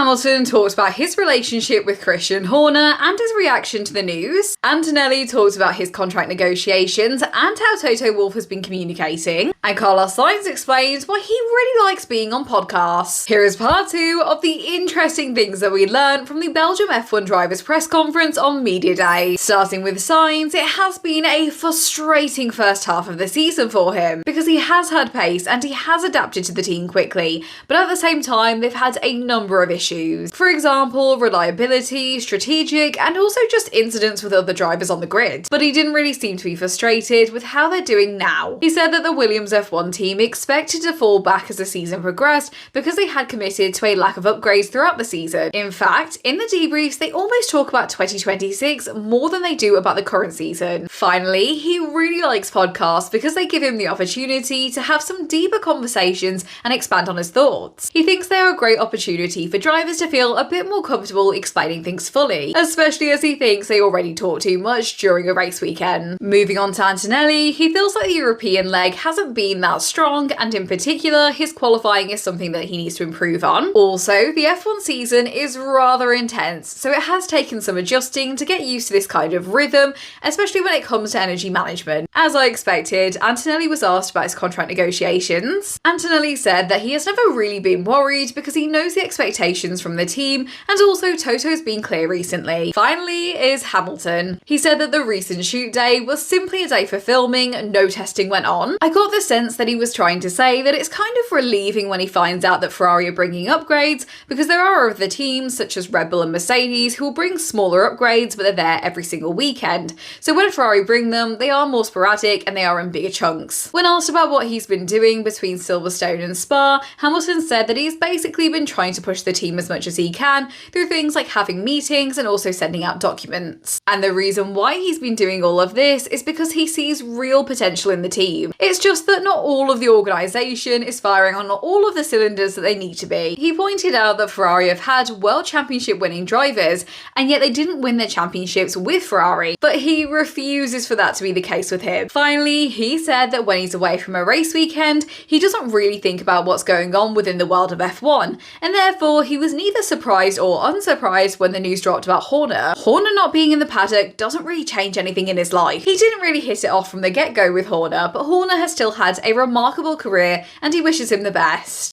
Hamilton talked about his relationship with Christian Horner and his reaction to the news. Antonelli talked about his contract negotiations and how Toto Wolff has been communicating. And Carlos Sainz explains why he really likes being on podcasts. Here is part 2 of the interesting things that we learned from the Belgian F1 drivers press conference on Media Day. Starting with Sainz, it has been a frustrating first half of the season for him because he has had pace and he has adapted to the team quickly, but at the same time they've had a number of issues. For example, reliability, strategic, and also just incidents with other drivers on the grid. But he didn't really seem to be frustrated with how they're doing now. He said that the Williams F1 team expected to fall back as the season progressed because they had committed to a lack of upgrades throughout the season. In fact, in the debriefs, they almost talk about 2026 more than they do about the current season. Finally, he really likes podcasts because they give him the opportunity to have some deeper conversations and expand on his thoughts. He thinks they are a great opportunity for drivers to feel a bit more comfortable explaining things fully, especially as he thinks they already talk too much during a race weekend. Moving on to Antonelli, he feels like the European leg hasn't been that strong, and in particular, his qualifying is something that he needs to improve on. Also, the F1 season is rather intense, so it has taken some adjusting to get used to this kind of rhythm, especially when it comes to energy management. As I expected, Antonelli was asked about his contract negotiations. Antonelli said that he has never really been worried because he knows the expectations from the team, and also Toto's been clear recently. Finally is Hamilton. He said that the recent shoot day was simply a day for filming, no testing went on. I got the sense that he was trying to say that it's kind of relieving when he finds out that Ferrari are bringing upgrades, because there are other teams such as Red Bull and Mercedes who will bring smaller upgrades but they're there every single weekend. So when Ferrari bring them, they are more sporadic and they are in bigger chunks. When asked about what he's been doing between Silverstone and Spa, Hamilton said that he's basically been trying to push the team as much as he can through things like having meetings and also sending out documents. And the reason why he's been doing all of this is because he sees real potential in the team. It's just that not all of the organisation is firing on all of the cylinders that they need to be. He pointed out that Ferrari have had World Championship winning drivers, and yet they didn't win their championships with Ferrari, but he refuses for that to be the case with him. Finally, he said that when he's away from a race weekend, he doesn't really think about what's going on within the world of F1, and therefore he was neither surprised or unsurprised when the news dropped about Horner. Horner not being in the paddock doesn't really change anything in his life. He didn't really hit it off from the get-go with Horner, but Horner has still had a remarkable career and he wishes him the best.